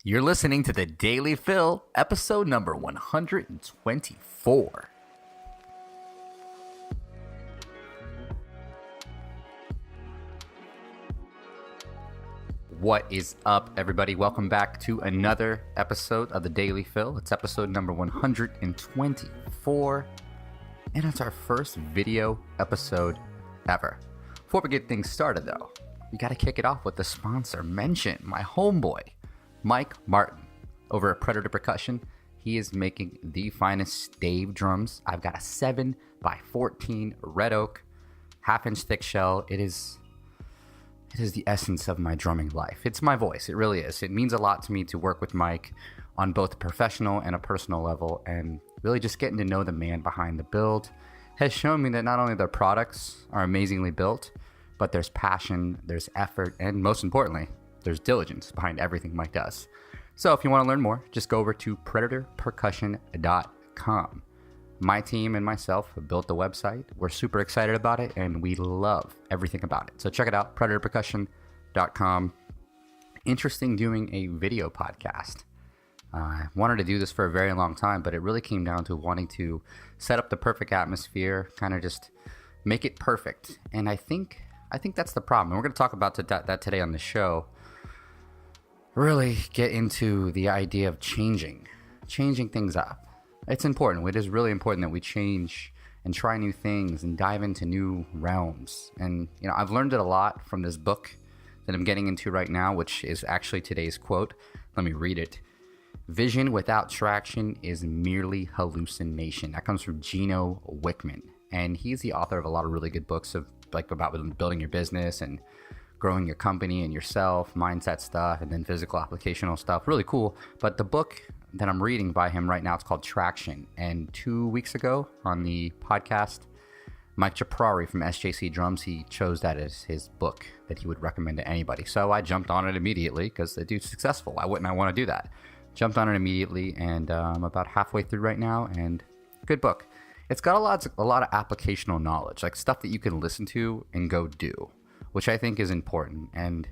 You're listening to the Daily Fill, episode number 124. What is up, everybody? Welcome back to another episode of the Daily Fill. It's episode number 124, and it's our first video episode ever. Before we get things started, though, we got to kick it off with the sponsor. Mention my homeboy, Mike Martin, over at Predator Percussion. He is making the finest stave drums. I've got a 7x14 red oak, half-inch thick shell. It is the essence of my drumming life. It's my voice. It really is. It means a lot to me to work with Mike on both a professional and a personal level, and really just getting to know the man behind the build has shown me that not only their products are amazingly built, but there's passion, there's effort, and most importantly, there's diligence behind everything Mike does. So if you want to learn more, just go over to predatorpercussion.com. My team and myself have built the website. We're super excited about it, and we love everything about it. So check it out, predatorpercussion.com. Interesting doing a video podcast. I wanted to do this for a very long time, but it really came down to wanting to set up the perfect atmosphere, kind of just make it perfect. And I think that's the problem. And we're going to talk about that today on the show. Really get into the idea of changing things up. It's important. It is really important that we change and try new things and dive into new realms. And, I've learned it a lot from this book that I'm getting into right now, which is actually today's quote. Let me read it. Vision without traction is merely hallucination. That comes from Gino Wickman. And he's the author of a lot of really good books about building your business and growing your company and yourself, mindset stuff, and then physical applicational stuff. Really cool. But the book that I'm reading by him right now, it's called Traction. And 2 weeks ago on the podcast, Mike Chaprari from SJC Drums, he chose that as his book that he would recommend to anybody. So I jumped on it immediately because the dude's successful. Why wouldn't I want to do that? Jumped on it immediately, and I'm about halfway through right now, and good book. It's got a lot of applicational knowledge, like stuff that you can listen to and go do, which I think is important. And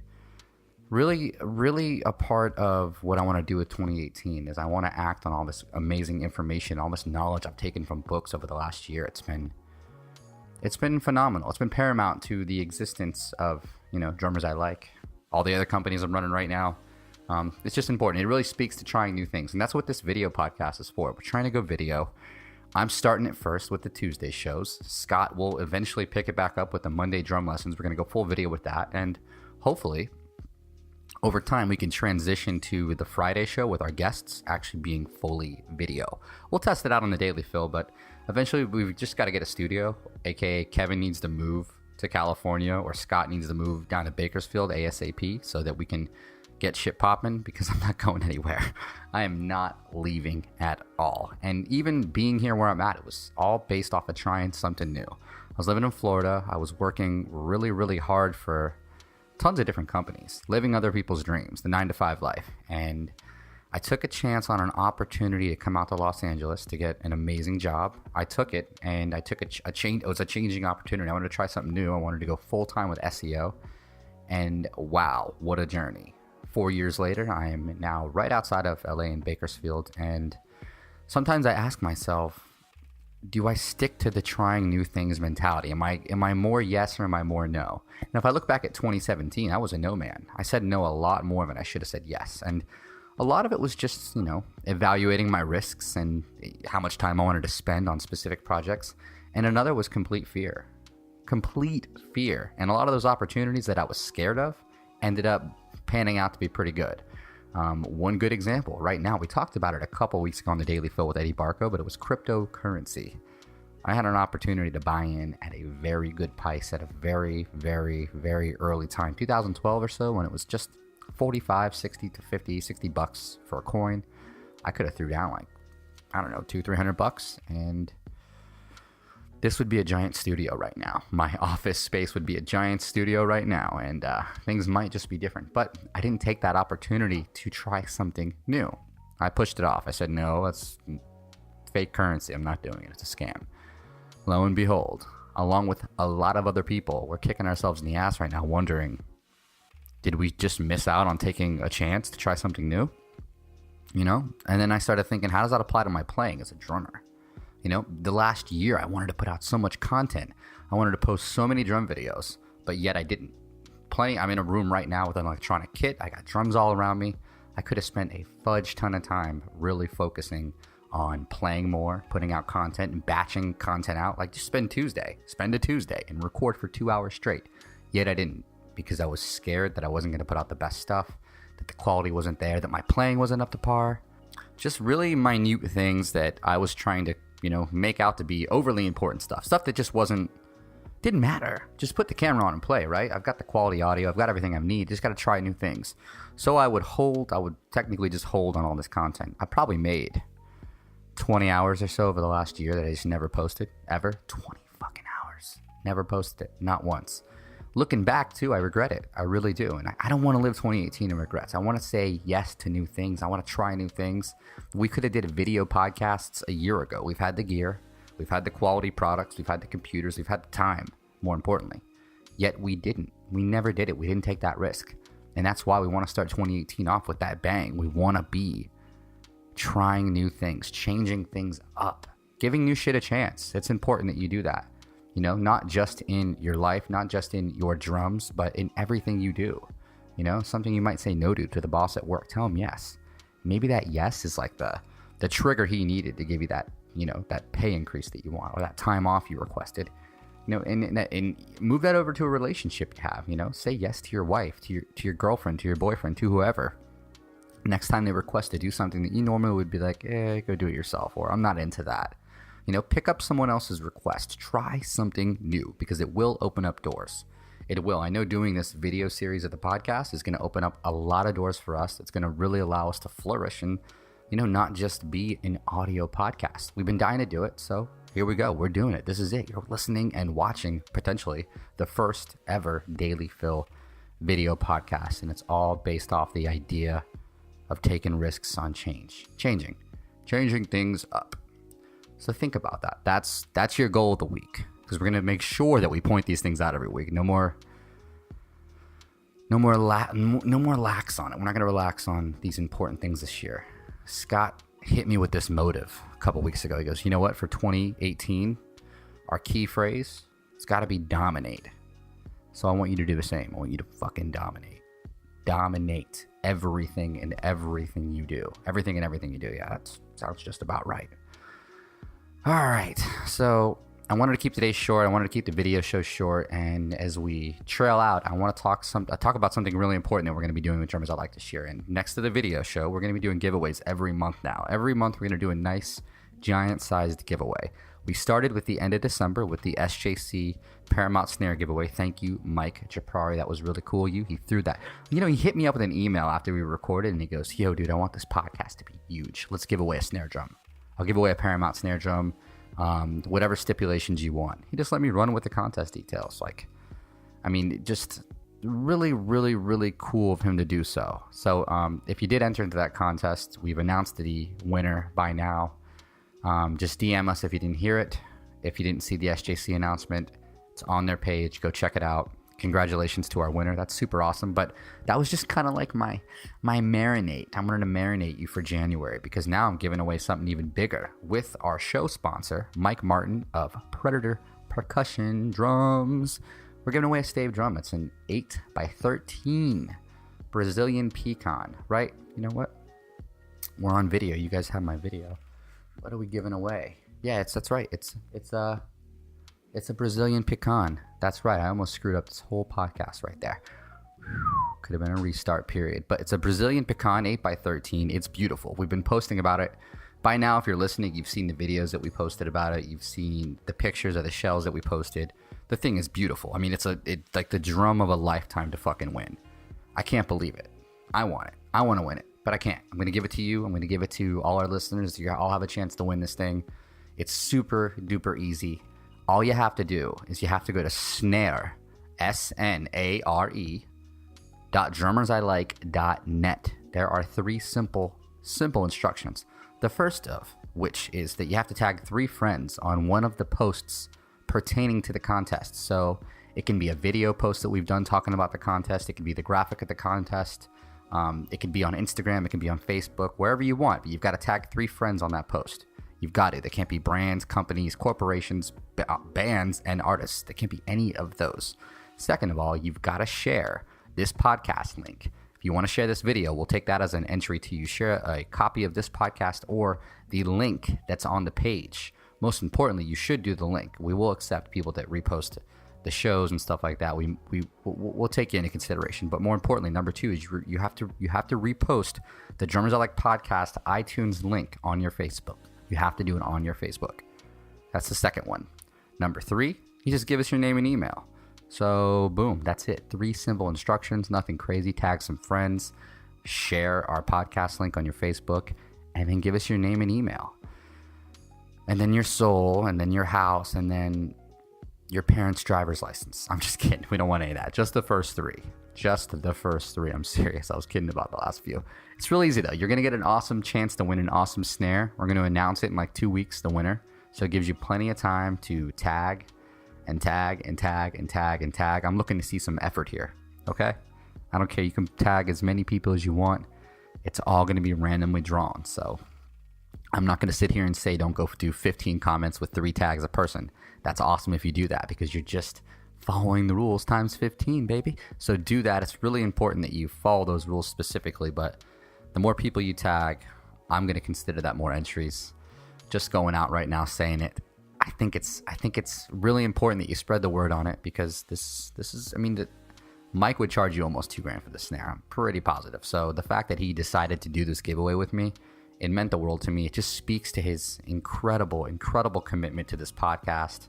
really, really a part of what I want to do with 2018 is I want to act on all this amazing information, all this knowledge I've taken from books over the last year. It's been phenomenal. It's been paramount to the existence of, drummers I like, all the other companies I'm running right now. It's just important. It really speaks to trying new things. And that's what this video podcast is for. We're trying to go video. I'm starting it first with the Tuesday shows. Scott will eventually pick it back up with the Monday drum lessons. We're going to go full video with that. And hopefully, over time, we can transition to the Friday show with our guests actually being fully video. We'll test it out on the Daily Fill, but eventually we've just got to get a studio, aka Kevin needs to move to California or Scott needs to move down to Bakersfield ASAP so that we can get shit popping, because I'm not going anywhere. I am not leaving at all. And even being here where I'm at, it was all based off of trying something new. I was living in Florida. I was working really, really hard for tons of different companies, living other people's dreams, the 9-to-5 life. And I took a chance on an opportunity to come out to Los Angeles to get an amazing job. I took it, and I took a change. It was a changing opportunity. I wanted to try something new. I wanted to go full time with SEO. And wow, what a journey. 4 years later, I am now right outside of LA in Bakersfield. And sometimes I ask myself, do I stick to the trying new things mentality? Am I more yes or am I more no? And if I look back at 2017, I was a no man. I said no a lot more than I should have said yes. And a lot of it was just, evaluating my risks and how much time I wanted to spend on specific projects. And another was complete fear. Complete fear. And a lot of those opportunities that I was scared of ended up panning out to be pretty good. One good example right now, we talked about it a couple weeks ago on the Daily Fill with Eddie Barco, but it was cryptocurrency. I had an opportunity to buy in at a very good price at a very, very, very early time, 2012 or so, when it was just 45, 60 to 50, 60 bucks for a coin. I could have threw down $200-300, and this would be a giant studio right now. My office space would be a giant studio right now, and things might just be different. But I didn't take that opportunity to try something new. I pushed it off. I said, no, that's fake currency. I'm not doing it. It's a scam. Lo and behold, along with a lot of other people, we're kicking ourselves in the ass right now wondering, did we just miss out on taking a chance to try something new? you know? And then I started thinking, how does that apply to my playing as a drummer? You know, the last year I wanted to put out so much content. I wanted to post so many drum videos, but yet I didn't. I'm in a room right now with an electronic kit. I got drums all around me. I could have spent a fudge ton of time really focusing on playing more, putting out content and batching content out. Like just spend a Tuesday and record for 2 hours straight. Yet I didn't, because I was scared that I wasn't going to put out the best stuff, that the quality wasn't there, that my playing wasn't up to par. Just really minute things that I was trying to, you know, make out to be overly important stuff that just didn't matter. Just put the camera on and play, right? I've got the quality audio. I've got everything I need. Just got to try new things. So I would technically just hold on all this content. I probably made 20 hours or so over the last year that I just never posted, ever. 20 fucking hours. Never posted it. Not once. Looking back, too, I regret it. I really do. And I don't want to live 2018 in regrets. I want to say yes to new things. I want to try new things. We could have did video podcasts a year ago. We've had the gear. We've had the quality products. We've had the computers. We've had the time, more importantly. Yet we didn't. We never did it. We didn't take that risk. And that's why we want to start 2018 off with that bang. We want to be trying new things, changing things up, giving new shit a chance. It's important that you do that. You know, not just in your life, not just in your drums, but in everything you do. You know, something you might say no to the boss at work. Tell him yes. Maybe that yes is like the trigger he needed to give you that, you know, that pay increase that you want, or that time off you requested. You know, and move that over to a relationship you have. You know, say yes to your wife, to your girlfriend, to your boyfriend, to whoever. Next time they request to do something that you normally would be like, go do it yourself, or I'm not into that. You know, pick up someone else's request. Try something new, because it will open up doors. It will. I know doing this video series of the podcast is going to open up a lot of doors for us. It's going to really allow us to flourish and, you know, not just be an audio podcast. We've been dying to do it, so here we go. We're doing it. This is it. You're listening and watching potentially the first ever Daily Fill video podcast, and it's all based off the idea of taking risks on changing things up. So think about that. That's your goal of the week, because we're gonna make sure that we point these things out every week. No more lax on it. We're not gonna relax on these important things this year. Scott hit me with this motive a couple weeks ago. He goes, you know what? For 2018, our key phrase, it's got to be dominate. So I want you to do the same. I want you to fucking dominate. Dominate everything and everything you do. Everything and everything you do. Yeah, that sounds just about right. All right. So I wanted to keep today's short. I wanted to keep the video show short. And as we trail out, I want to talk about something really important that we're going to be doing with Drummers I Like to Share. And next to the video show, we're going to be doing giveaways every month now. Every month, we're going to do a nice, giant-sized giveaway. We started with the end of December with the SJC Paramount Snare giveaway. Thank you, Mike Chaprari. That was really cool. He threw that. You know, he hit me up with an email after we recorded, and he goes, yo, dude, I want this podcast to be huge. Let's give away a snare drum. I'll give away a Paramount snare drum. Whatever stipulations you want. He just let me run with the contest details. Just really, really, really cool of him to do so. So if you did enter into that contest, we've announced the winner by now. Just DM us if you didn't hear it. If you didn't see the SJC announcement, it's on their page. Go check it out. Congratulations to our winner. That's super awesome. But that was just kind of like my marinate. I'm going to marinate you for January, because now I'm giving away something even bigger with our show sponsor, Mike Martin of Predator Percussion Drums. We're giving away a stave drum. It's an 8x13 Brazilian pecan, right? You know what? We're on video. You guys have my video. What are we giving away? Yeah, that's right. It's a Brazilian pecan. That's right. I almost screwed up this whole podcast right there. Could have been a restart period. But it's a Brazilian pecan 8x13. It's beautiful. We've been posting about it. By now, if you're listening, you've seen the videos that we posted about it. You've seen the pictures of the shells that we posted. The thing is beautiful. I mean, it's like the drum of a lifetime to fucking win. I can't believe it. I want it. I want to win it, but I can't. I'm going to give it to you. I'm going to give it to all our listeners. You all have a chance to win this thing. It's super duper easy. All you have to do is you have to go to Snare, SNARE, .drummersilike.net. There are 3 simple instructions. The first of which is that you have to tag 3 friends on one of the posts pertaining to the contest. So it can be a video post that we've done talking about the contest. It can be the graphic of the contest. It can be on Instagram, it can be on Facebook, wherever you want, but you've got to tag 3 friends on that post. You've got it. They can't be brands, companies, corporations, bands, and artists. They can't be any of those. Second of all, you've got to share this podcast link. If you want to share this video, we'll take that as an entry to you share a copy of this podcast or the link that's on the page. Most importantly, you should do the link. We will accept people that repost the shows and stuff like that. We'll take you into consideration. But more importantly, number 2 is you have to repost the Drummers I Like podcast iTunes link on your Facebook. You have to do it on your Facebook. That's the second one. Number 3, you just give us your name and email. So boom, that's it. 3 simple instructions, nothing crazy. Tag some friends, share our podcast link on your Facebook, and then give us your name and email. And then your soul, and then your house, and then your parents' driver's license. I'm just kidding. We don't want any of that. Just the first 3. Just the first 3. I'm serious. I was kidding about the last few. It's real easy though. You're going to get an awesome chance to win an awesome snare. We're going to announce it in like 2 weeks, the winner. So it gives you plenty of time to tag and tag and tag and tag and tag. I'm looking to see some effort here. Okay? I don't care. You can tag as many people as you want. It's all going to be randomly drawn. So I'm not going to sit here and say don't go do 15 comments with 3 tags a person. That's awesome if you do that because you're just following the rules times 15, baby. So do that. It's really important that you follow those rules specifically, but the more people you tag, I'm going to consider that more entries. Just going out right now saying it. I think it's really important that you spread the word on it because this is, I mean, Mike would charge you almost $2,000 for the snare. I'm pretty positive. So the fact that he decided to do this giveaway with me, it meant the world to me. It just speaks to his incredible commitment to this podcast,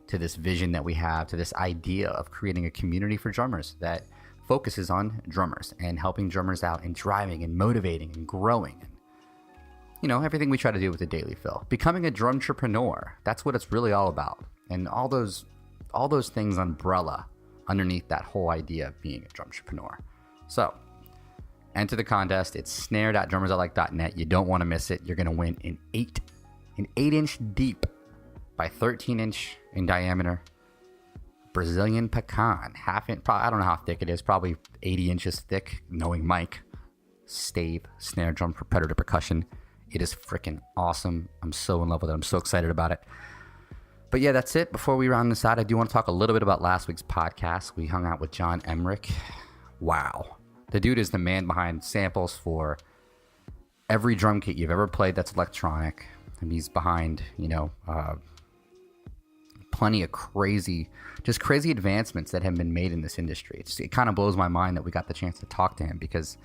to this vision that we have, to this idea of creating a community for drummers that focuses on drummers and helping drummers out and driving and motivating and growing. And, you know, everything we try to do with the Daily Fill. Becoming a drumtrepreneur. That's what it's really all about. And all those things umbrella underneath that whole idea of being a drumtrepreneur. So, enter the contest. It's snare.drummersalike.net. You don't want to miss it. You're going to win an 8-inch deep by 13-inch in diameter Brazilian pecan. Half inch, I don't know how thick it is. Probably 80 inches thick, knowing Mike. Stave, snare drum for Predator percussion. It is freaking awesome. I'm so in love with it. I'm so excited about it. But yeah, that's it. Before we round this out, I do want to talk a little bit about last week's podcast. We hung out with John Emmerich. Wow. The dude is the man behind samples for every drum kit you've ever played that's electronic. And he's behind, plenty of crazy advancements that have been made in this industry. It kind of blows my mind that we got the chance to talk to him because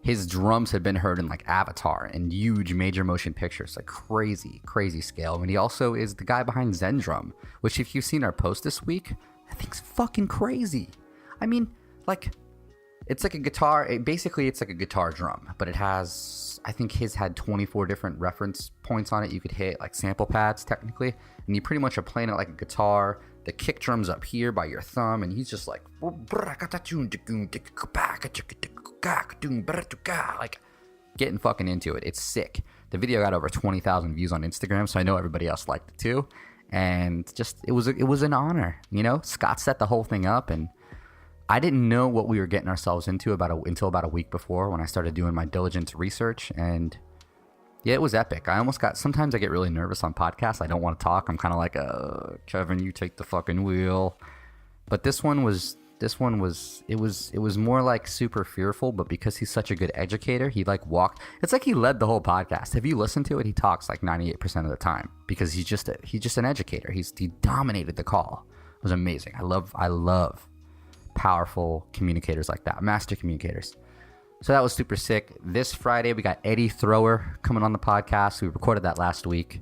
his drums had been heard in like Avatar and huge major motion pictures, like crazy scale. And he also is the guy behind Zen Drum, which if you've seen our post this week, that thing's fucking crazy. I mean, like, it's like a guitar. It's like a guitar drum, but it has, I think his had 24 different reference points on it. You could hit like sample pads technically, and you pretty much are playing it like a guitar. The kick drum's up here by your thumb, and he's just like getting fucking into it. It's sick. The video got over 20,000 views on Instagram, so I know everybody else liked it too. And just it was an honor, Scott set the whole thing up, and I didn't know what we were getting ourselves into until about a week before when I started doing my diligent research. And yeah, it was epic. Sometimes I get really nervous on podcasts. I don't want to talk. I'm kind of like, Kevin, you take the fucking wheel. But this one was more like super fearful, but because he's such a good educator, he it's like he led the whole podcast. If you listen to it, he talks like 98% of the time because he's just an educator. He dominated the call. It was amazing. I love powerful communicators like that, master communicators. So that was super sick. This Friday we got Eddie Thrower coming on the podcast. We recorded that last week.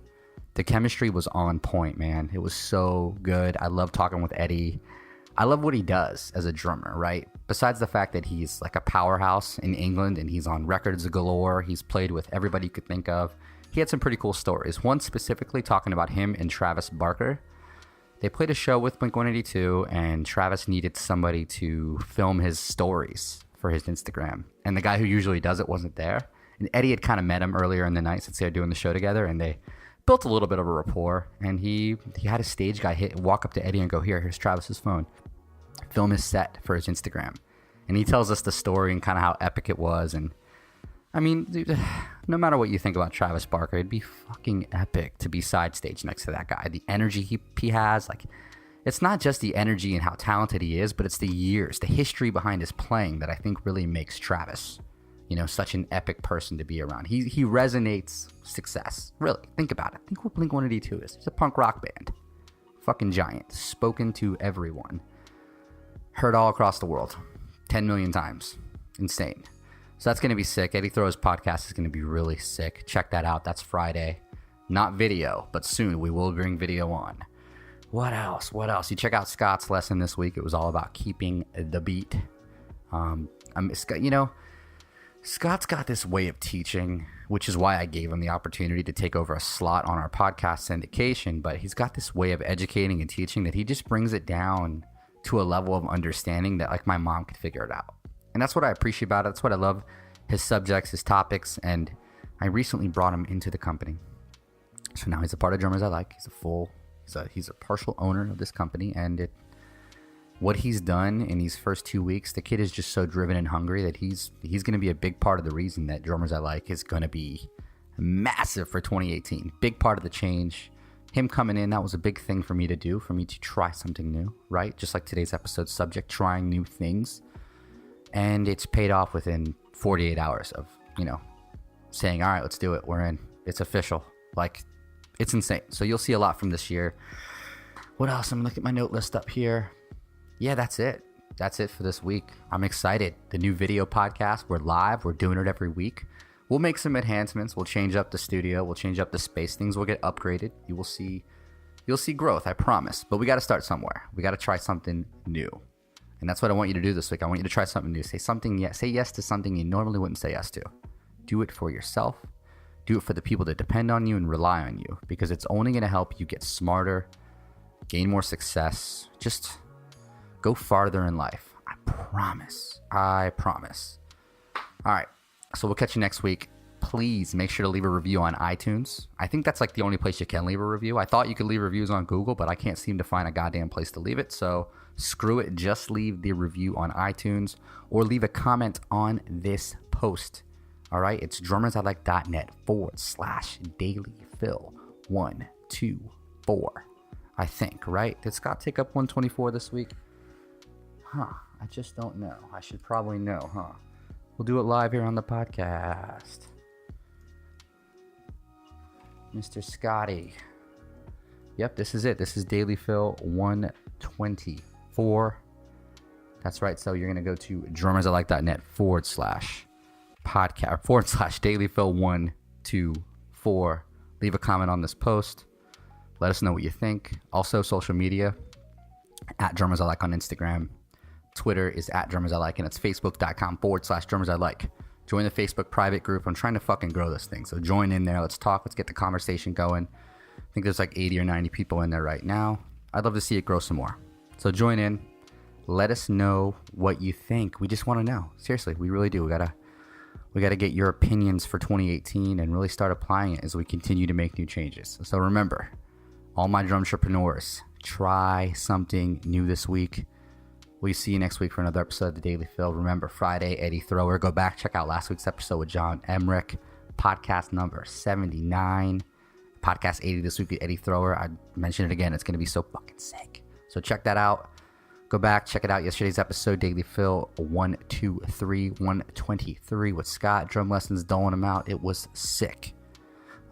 The chemistry was on point, man. It was so good. I love talking with Eddie. I love what he does as a drummer, right? Besides the fact that he's like a powerhouse in England and he's on records galore, he's played with everybody you could think of. He had some pretty cool stories. One specifically talking about him and Travis Barker. They played a show with Blink-182, and Travis needed somebody to film his stories for his Instagram. And the guy who usually does it wasn't there. And Eddie had kind of met him earlier in the night since they were doing the show together, and they built a little bit of a rapport. And he had a stage guy walk up to Eddie and go, here's Travis's phone. Film his set for his Instagram. And he tells us the story and kind of how epic it was. And I mean, dude, no matter what you think about Travis Barker, it'd be fucking epic to be side stage next to that guy. The energy he has, like, it's not just the energy and how talented he is, but it's the years, the history behind his playing that I think really makes Travis, you know, such an epic person to be around. He resonates success. Really, think about it. Think what Blink-182 is. It's a punk rock band. Fucking giant. Spoken to everyone. Heard all across the world. 10 million times. Insane. So that's going to be sick. Eddie Throw's podcast is going to be really sick. Check that out. That's Friday. Not video, but soon we will bring video on. What else? You check out Scott's lesson this week. It was all about keeping the beat. Scott's got this way of teaching, which is why I gave him the opportunity to take over a slot on our podcast syndication. But he's got this way of educating and teaching that he just brings it down to a level of understanding that, like, my mom could figure it out. And that's what I appreciate about it. That's what I love. His subjects, his topics, and I recently brought him into the company. So now he's a part of Drummers I Like. He's a partial owner of this company, and what he's done in these first 2 weeks, the kid is just so driven and hungry that he's going to be a big part of the reason that Drummers I Like is going to be massive for 2018. Big part of the change. Him coming in, that was a big thing for me to do, for me to try something new, right? Just like today's episode subject, trying new things. And it's paid off within 48 hours of, you know, saying, all right, let's do it. We're in. It's official. Like, it's insane. So you'll see a lot from this year. What else? I'm going to look at my note list up here. Yeah, that's it. That's it for this week. I'm excited. The new video podcast. We're live. We're doing it every week. We'll make some enhancements. We'll change up the studio. We'll change up the space. Things will get upgraded. You'll see growth, I promise. But we got to start somewhere. We got to try something new. And that's what I want you to do this week. I want you to try something new. Say yes to something you normally wouldn't say yes to. Do it for yourself. Do it for the people that depend on you and rely on you, because it's only going to help you get smarter, gain more success, just go farther in life. I promise. All right. So we'll catch you next week. Please make sure to leave a review on iTunes. I think that's like the only place you can leave a review. I thought you could leave reviews on Google, but I can't seem to find a goddamn place to leave it. So screw it. Just leave the review on iTunes or leave a comment on this post. All right. It's drummersilikE.net/dailyfill124. I think, right? Did Scott take up 124 this week? I just don't know. I should probably know, We'll do it live here on the podcast. Mr. Scotty. Yep, this is it. This is Daily Fill 124. That's right. So you're going to go to drummersilikE.net/podcast/Daily Fill 124. Leave a comment on this post. Let us know what you think. Also, social media at Drummers I Like on Instagram. Twitter is at Drummers I Like, and it's facebook.com/Drummers I Like. Join the Facebook private group. I'm trying to fucking grow this thing. So join in there. Let's talk. Let's get the conversation going. I think there's like 80 or 90 people in there right now. I'd love to see it grow some more. So join in. Let us know what you think. We just want to know. Seriously, we really do. We gotta get your opinions for 2018 and really start applying it as we continue to make new changes. So remember, all my drumtrepreneurs, try something new this week. We'll see you next week for another episode of The Daily Fill. Remember, Friday, Eddie Thrower. Go back, check out last week's episode with John Emmerich. Podcast number 79. Podcast 80 this week with Eddie Thrower. I mentioned it again. It's going to be so fucking sick. So check that out. Go back, check it out. Yesterday's episode, Daily Fill 123 with Scott. Drum lessons, doling them out. It was sick.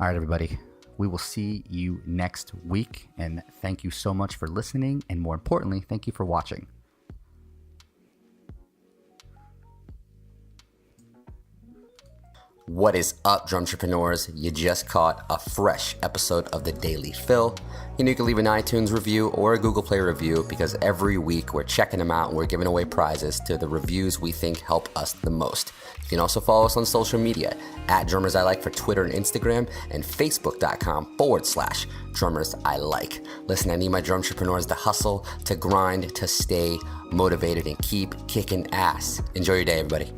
All right, everybody. We will see you next week. And thank you so much for listening. And more importantly, thank you for watching. What is up, drumtrepreneurs? You just caught a fresh episode of The Daily Fill. You can leave an iTunes review or a Google Play review, because every week we're checking them out and we're giving away prizes to the reviews we think help us the most. You can also follow us on social media at Drummers I Like for Twitter and Instagram, and Facebook.com/Drummers I Like. Listen, I need my drumtrepreneurs to hustle, to grind, to stay motivated and keep kicking ass. Enjoy your day, everybody.